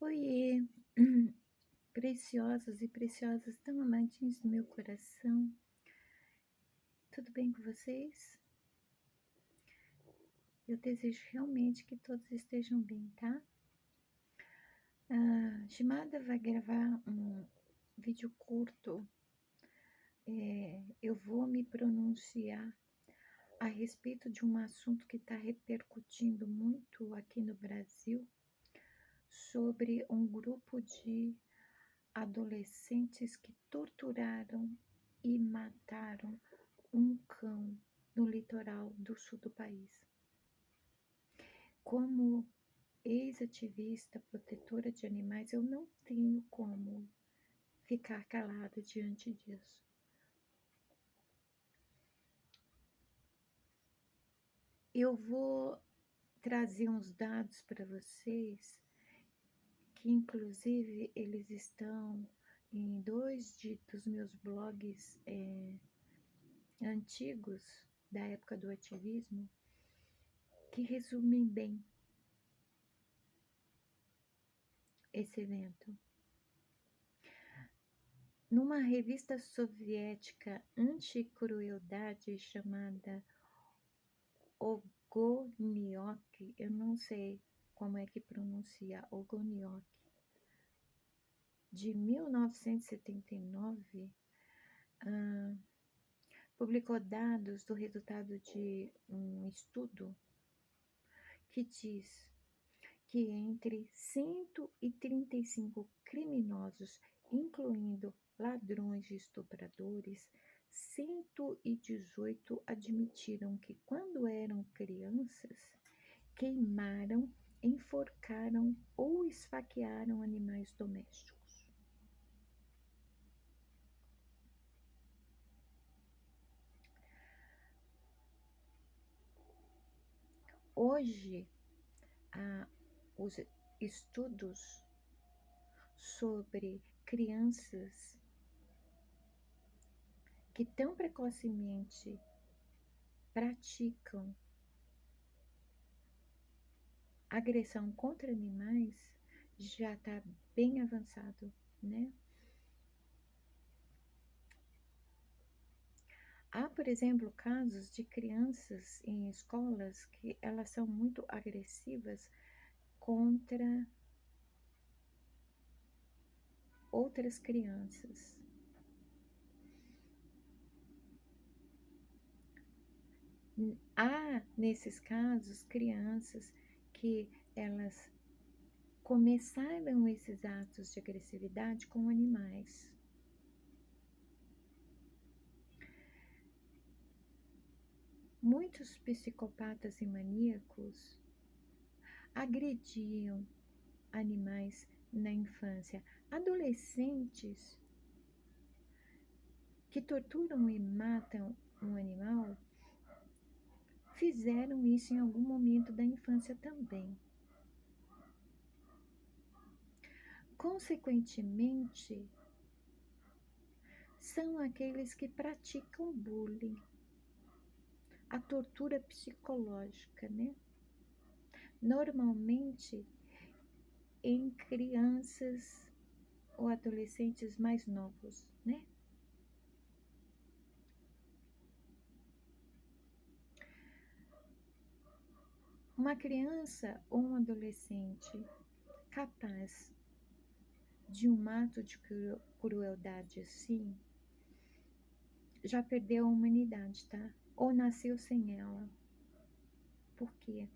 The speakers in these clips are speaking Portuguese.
Oiê, preciosos e preciosas tão amadinhos do meu coração, tudo bem com vocês? Eu desejo realmente que todos estejam bem, tá? A Shimada vai gravar um vídeo curto. Eu vou me pronunciar a respeito de um assunto que está repercutindo muito aqui no Brasil, sobre um grupo de adolescentes que torturaram e mataram um cão no litoral do sul do país. Como ex-ativista protetora de animais, eu não tenho como ficar calada diante disso. Eu vou trazer uns dados para vocês, que inclusive eles estão em dos meus blogs antigos, da época do ativismo, que resumem bem esse evento. Numa revista soviética anti-crueldade chamada Ogoniok, eu não sei como é que pronuncia, Ogoniok, de 1979, publicou dados do resultado de um estudo que diz que entre 135 criminosos, incluindo ladrões e estupradores, 118 admitiram que, quando eram crianças, queimaram, enforcaram ou esfaquearam animais domésticos. Hoje, os estudos sobre crianças que tão precocemente praticam agressão contra animais já está bem avançado, né? Há, por exemplo, casos de crianças em escolas que elas são muito agressivas contra outras crianças. Há, nesses casos, crianças que elas começaram esses atos de agressividade com animais. Muitos psicopatas e maníacos agrediam animais na infância. Adolescentes que torturam e matam um animal fizeram isso em algum momento da infância também. Consequentemente, são aqueles que praticam bullying, a tortura psicológica, né? Normalmente em crianças ou adolescentes mais novos, né? Uma criança ou um adolescente capaz de um ato de crueldade assim, já perdeu a humanidade, tá? Ou nasceu sem ela. Por quê?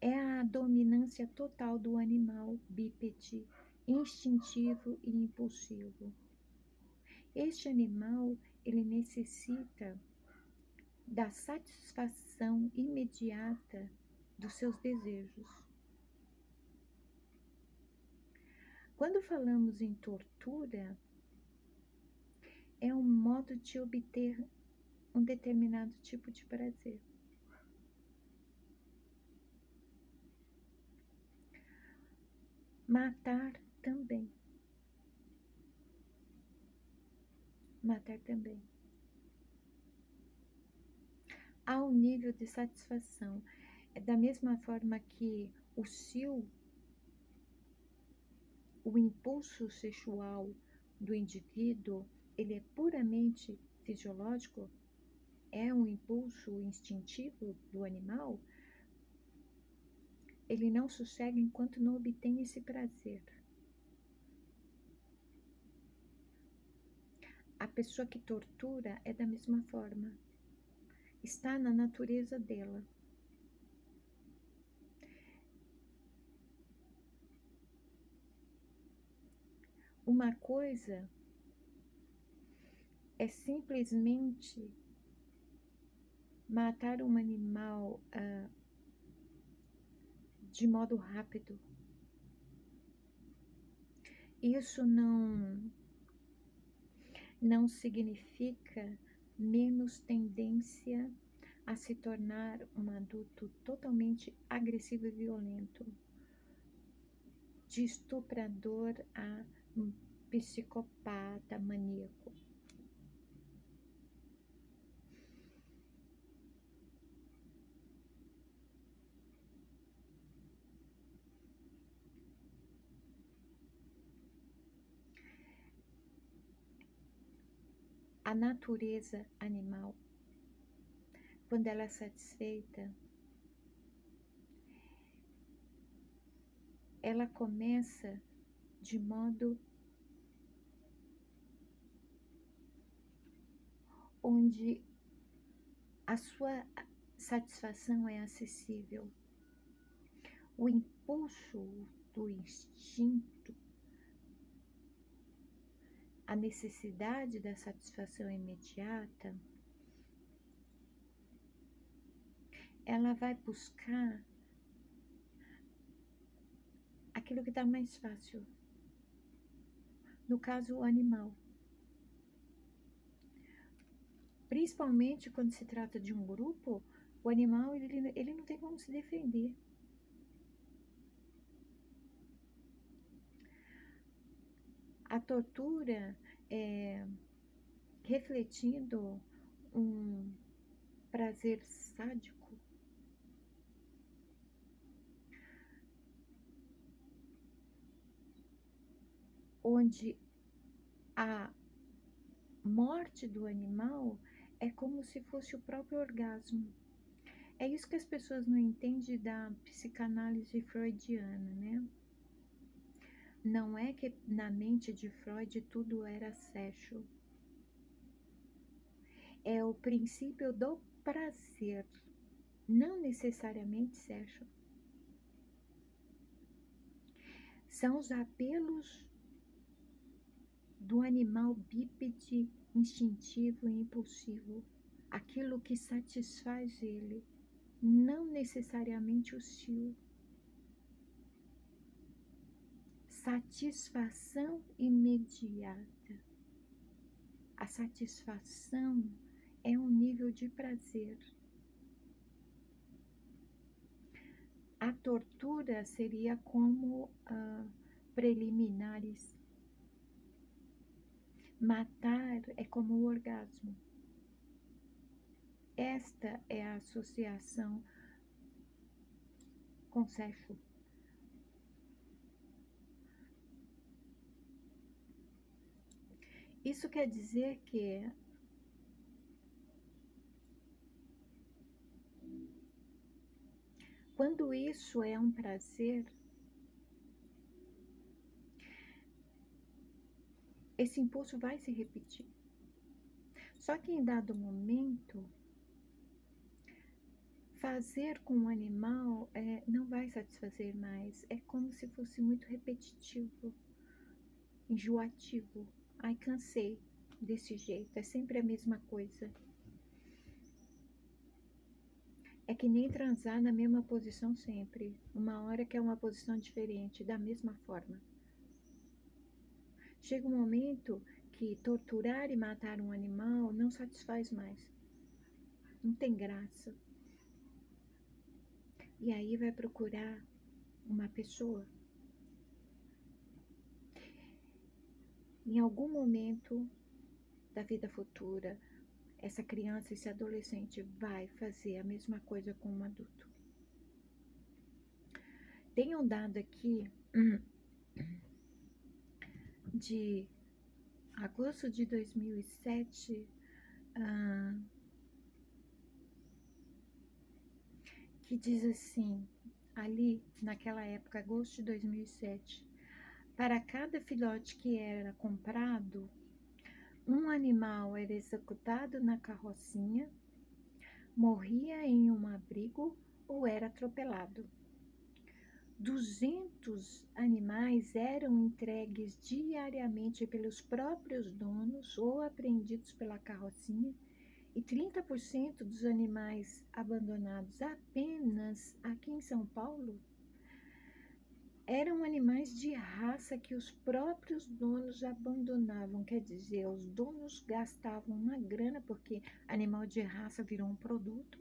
É a dominância total do animal bípede, instintivo e impulsivo. Este animal, ele necessita da satisfação imediata dos seus desejos. Quando falamos em tortura, é um modo de obter um determinado tipo de prazer. Matar também. Matar também. Há um nível de satisfação. Da mesma forma que O cio, o impulso sexual do indivíduo, ele é puramente fisiológico, é um impulso instintivo do animal, ele não sossega enquanto não obtém esse prazer. A pessoa que tortura é da mesma forma. Está na natureza dela. Uma coisa é simplesmente matar um animal de modo rápido. Isso não significa menos tendência a se tornar um adulto totalmente agressivo e violento, de estuprador a um psicopata, maníaco. A natureza animal, quando ela é satisfeita, ela começa de modo onde a sua satisfação é acessível. O impulso do instinto, a necessidade da satisfação imediata, ela vai buscar aquilo que está mais fácil. No caso, o animal. Principalmente quando se trata de um grupo, o animal ele não tem como se defender. A tortura é refletindo um prazer sádico, onde a morte do animal é como se fosse o próprio orgasmo. É isso que as pessoas não entendem da psicanálise freudiana, né? Não é que na mente de Freud tudo era sexo. É o princípio do prazer, não necessariamente sexo. São os apelos do animal bípede, instintivo e impulsivo, aquilo que satisfaz ele, não necessariamente o cio. Satisfação imediata. A satisfação é um nível de prazer. A tortura seria como preliminares. Matar é como o orgasmo. Esta é a associação com sexo. Isso quer dizer que quando isso é um prazer, esse impulso vai se repetir. Só que em dado momento, fazer com o animal não vai satisfazer mais. É como se fosse muito repetitivo, enjoativo. Ai, cansei desse jeito, é sempre a mesma coisa. É que nem transar na mesma posição sempre. Uma hora que é uma posição diferente, da mesma forma. Chega um momento que torturar e matar um animal não satisfaz mais. Não tem graça. E aí vai procurar uma pessoa. Em algum momento da vida futura, essa criança, esse adolescente vai fazer a mesma coisa com um adulto. Tem um dado aqui de agosto de 2007, que diz assim, ali naquela época, agosto de 2007, para cada filhote que era comprado, um animal era executado na carrocinha, morria em um abrigo ou era atropelado. 200 animais eram entregues diariamente pelos próprios donos ou apreendidos pela carrocinha, e 30% dos animais abandonados apenas aqui em São Paulo eram animais de raça que os próprios donos abandonavam. Quer dizer, os donos gastavam uma grana, porque animal de raça virou um produto.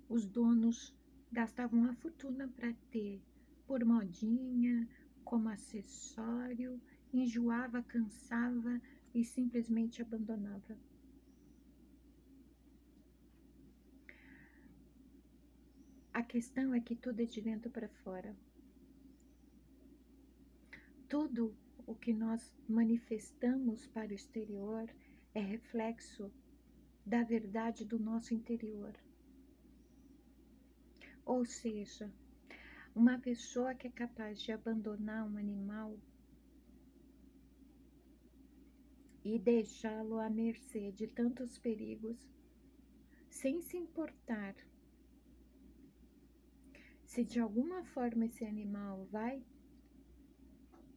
Os donos gastavam uma fortuna para ter, por modinha, como acessório, enjoava, cansava e simplesmente abandonava. A questão é que tudo é de dentro para fora. Tudo o que nós manifestamos para o exterior é reflexo da verdade do nosso interior. Ou seja, uma pessoa que é capaz de abandonar um animal e deixá-lo à mercê de tantos perigos, sem se importar se de alguma forma esse animal vai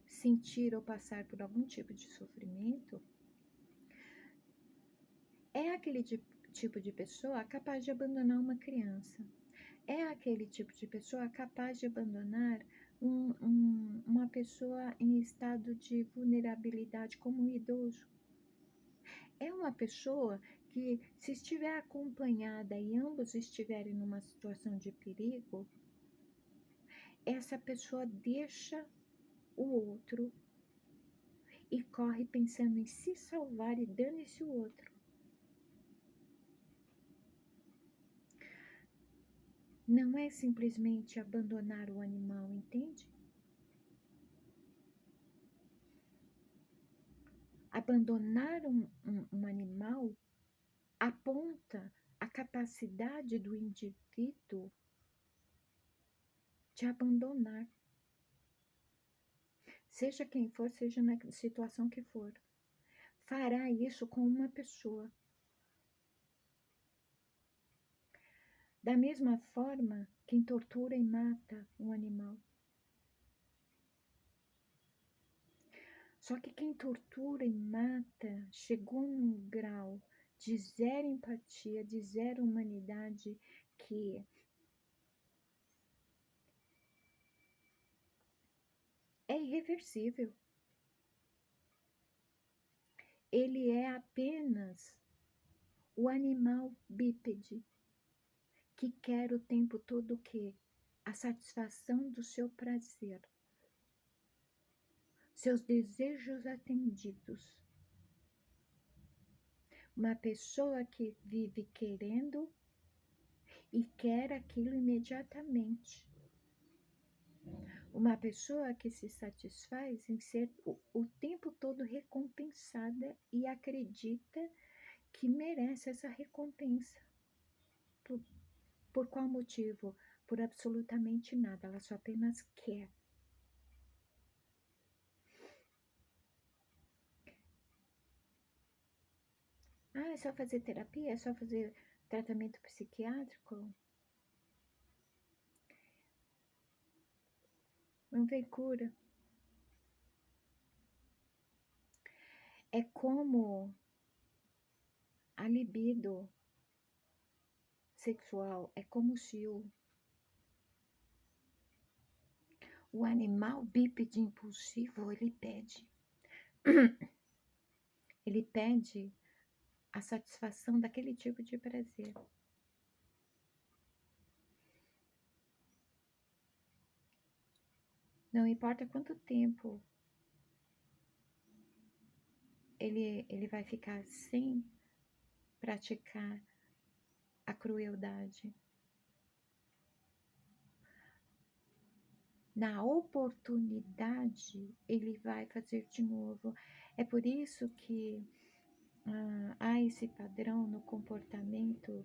sentir ou passar por algum tipo de sofrimento, é aquele tipo de pessoa capaz de abandonar uma criança. É aquele tipo de pessoa capaz de abandonar uma pessoa em estado de vulnerabilidade, como um idoso. É uma pessoa que, se estiver acompanhada e ambos estiverem numa situação de perigo, essa pessoa deixa o outro e corre pensando em se salvar e dane-se o outro. Não é simplesmente abandonar o animal, entende? Abandonar um animal aponta a capacidade do indivíduo de abandonar. Seja quem for, seja na situação que for. Fará isso com uma pessoa. Da mesma forma, quem tortura e mata um animal. Só que quem tortura e mata chegou num grau de zero empatia, de zero humanidade, que é irreversível. Ele é apenas o animal bípede que quer o tempo todo o quê? A satisfação do seu prazer, seus desejos atendidos. Uma pessoa que vive querendo e quer aquilo imediatamente. Uma pessoa que se satisfaz em ser o tempo todo recompensada e acredita que merece essa recompensa. Por qual motivo? Por absolutamente nada, ela só apenas quer. Ah, é só fazer terapia? É só fazer tratamento psiquiátrico? Não tem cura. É como a libido sexual, é como se o animal bípede impulsivo, ele pede a satisfação daquele tipo de prazer. Não importa quanto tempo ele vai ficar sem praticar a crueldade. na oportunidade, ele vai fazer de novo. É por isso que há esse padrão no comportamento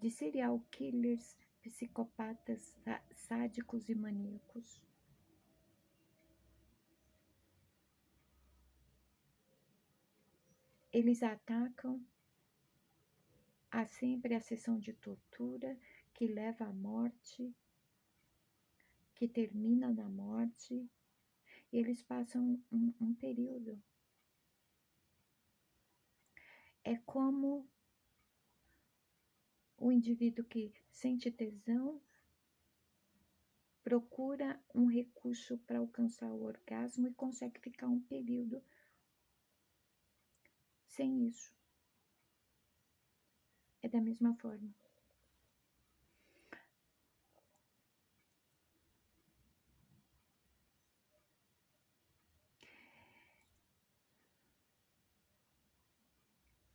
de serial killers, psicopatas, sádicos e maníacos. Eles atacam, há sempre a sessão de tortura que leva à morte, que termina na morte, e eles passam um período. É como o indivíduo que sente tesão procura um recurso para alcançar o orgasmo e consegue ficar um período sem isso. É da mesma forma.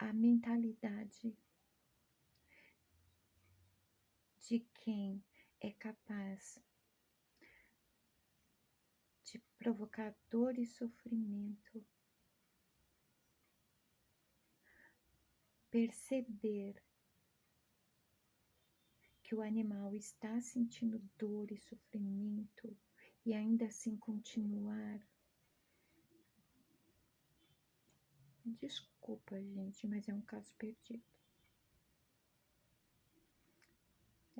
A mentalidade de quem é capaz de provocar dor e sofrimento, perceber que o animal está sentindo dor e sofrimento e ainda assim continuar. Desculpa, gente, mas é um caso perdido.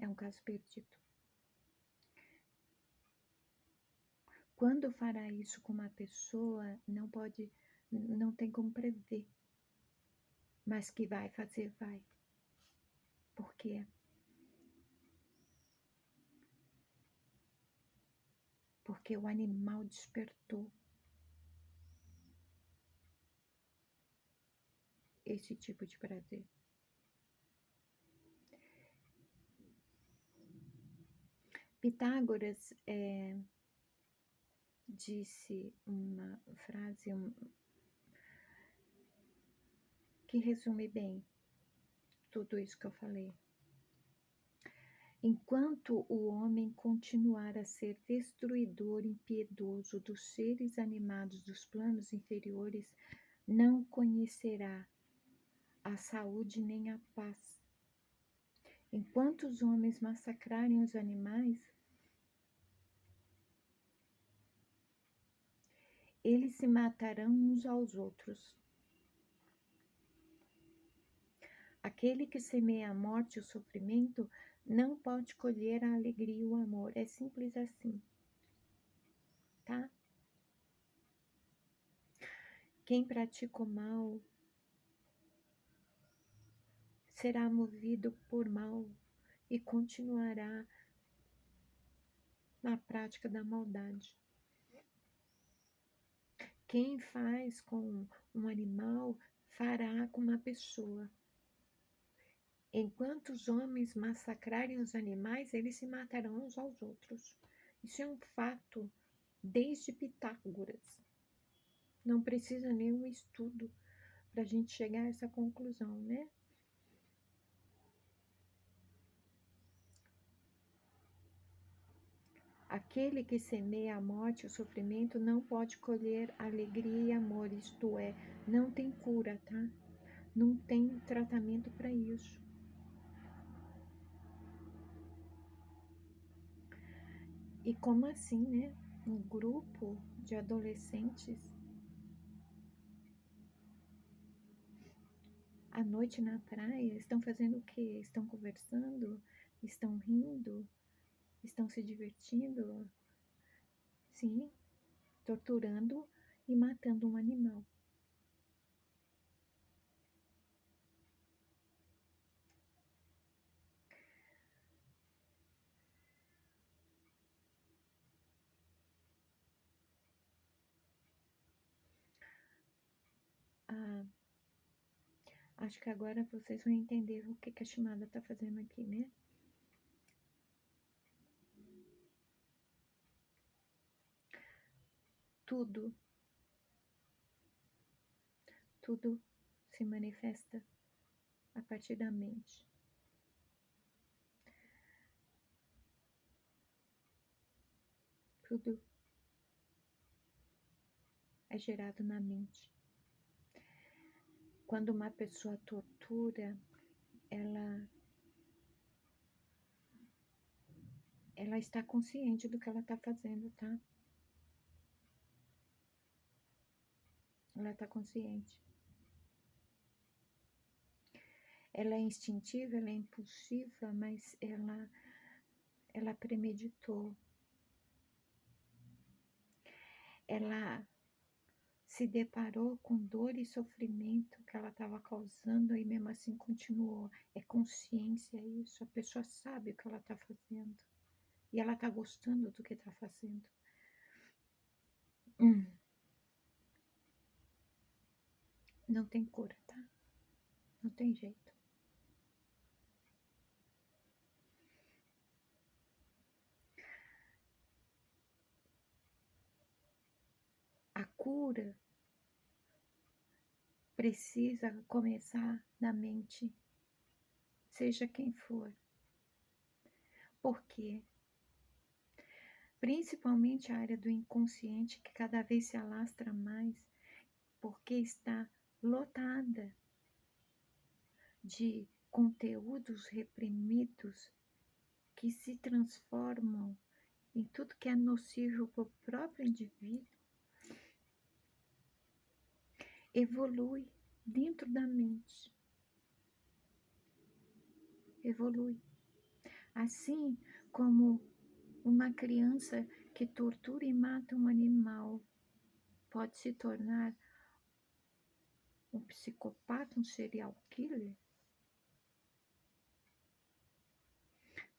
É um caso perdido. Quando fará isso com uma pessoa, não tem como prever. Mas que vai fazer, vai. Por quê? Porque o animal despertou esse tipo de prazer. Pitágoras disse uma frase que resume bem tudo isso que eu falei. Enquanto o homem continuar a ser destruidor impiedoso dos seres animados dos planos inferiores, não conhecerá a saúde nem a paz. Enquanto os homens massacrarem os animais, eles se matarão uns aos outros. Aquele que semeia a morte e o sofrimento não pode colher a alegria e o amor. É simples assim, tá? Quem pratica o mal será movido por mal e continuará na prática da maldade. Quem faz com um animal fará com uma pessoa. Enquanto os homens massacrarem os animais, eles se matarão uns aos outros. Isso é um fato desde Pitágoras. Não precisa nenhum estudo para a gente chegar a essa conclusão, né? Aquele que semeia a morte e o sofrimento não pode colher alegria e amor, isto é, não tem cura, tá? Não tem tratamento para isso. E como assim, né? Um grupo de adolescentes à noite na praia estão fazendo o quê? Estão conversando? Estão rindo? Estão se divertindo? Sim, torturando e matando um animal. Ah, acho que agora vocês vão entender o que a Shimada está fazendo aqui, né? Tudo se manifesta a partir da mente. Tudo é gerado na mente. Quando uma pessoa tortura, ela está consciente do que ela está fazendo, tá? Ela está consciente. Ela é instintiva, ela é impulsiva, mas ela premeditou. Ela se deparou com dor e sofrimento que ela estava causando e mesmo assim continuou. É consciência isso. A pessoa sabe o que ela está fazendo e ela está gostando do que está fazendo. Não tem cura, tá? Não tem jeito. A cura precisa começar na mente, seja quem for. Por quê? Principalmente a área do inconsciente, que cada vez se alastra mais, porque está lotada de conteúdos reprimidos que se transformam em tudo que é nocivo para o próprio indivíduo, evolui dentro da mente. Evolui. Assim como uma criança que tortura e mata um animal pode se tornar um psicopata, um serial killer,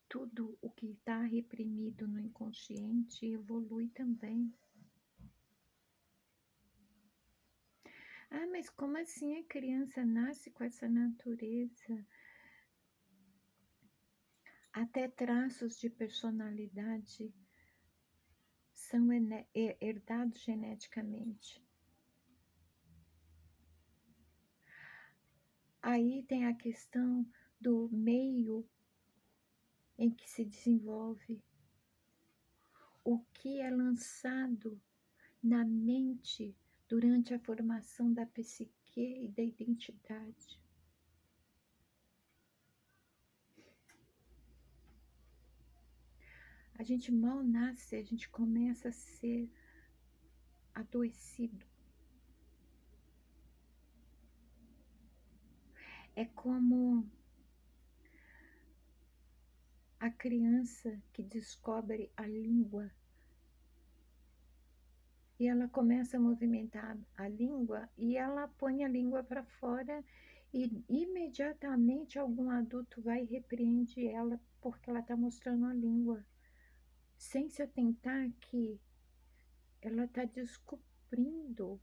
tudo o que está reprimido no inconsciente evolui também. Ah, mas como assim a criança nasce com essa natureza? Até traços de personalidade são herdados geneticamente. Aí tem a questão do meio em que se desenvolve, o que é lançado na mente durante a formação da psique e da identidade. A gente mal nasce, a gente começa a ser adoecido. É como a criança que descobre a língua e ela começa a movimentar a língua e ela põe a língua para fora e imediatamente algum adulto vai e repreende ela porque ela está mostrando a língua, sem se atentar que ela está descobrindo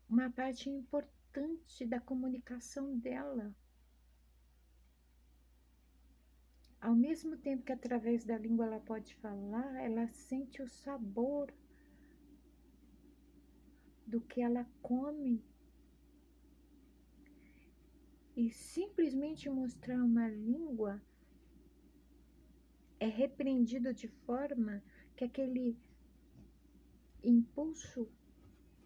uma parte importante da comunicação dela. Ao mesmo tempo que através da língua ela pode falar, ela sente o sabor do que ela come. E simplesmente mostrar uma língua é repreendido de forma que aquele impulso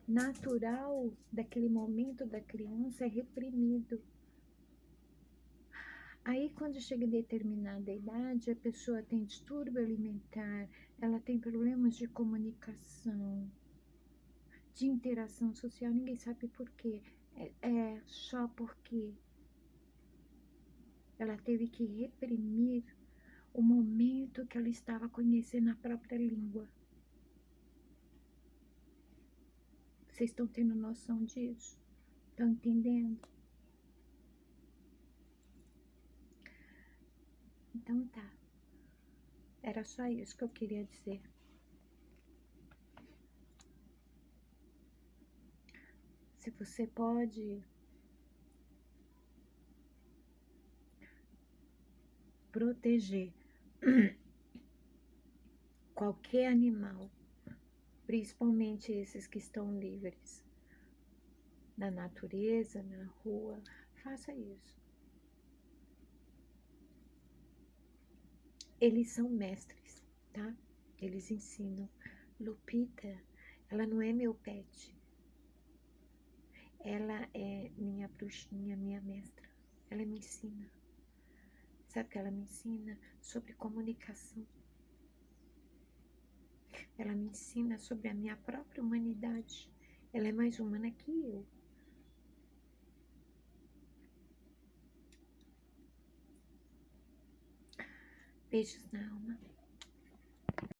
natural daquele momento da criança é reprimido. Aí, quando chega em determinada idade, a pessoa tem distúrbio alimentar, ela tem problemas de comunicação, de interação social, ninguém sabe por quê. É só porque ela teve que reprimir o momento que ela estava conhecendo a própria língua. Vocês estão tendo noção disso? Estão entendendo? Então tá. Era só isso que eu queria dizer. Se você pode proteger qualquer animal, principalmente esses que estão livres na natureza, na rua, faça isso. Eles são mestres, tá? Eles ensinam. Lupita, ela não é meu pet. Ela é minha bruxinha, minha mestra. Ela me ensina. Sabe o que ela me ensina? Sobre comunicação. Ela me ensina sobre a minha própria humanidade. Ela é mais humana que eu. Beijos na alma.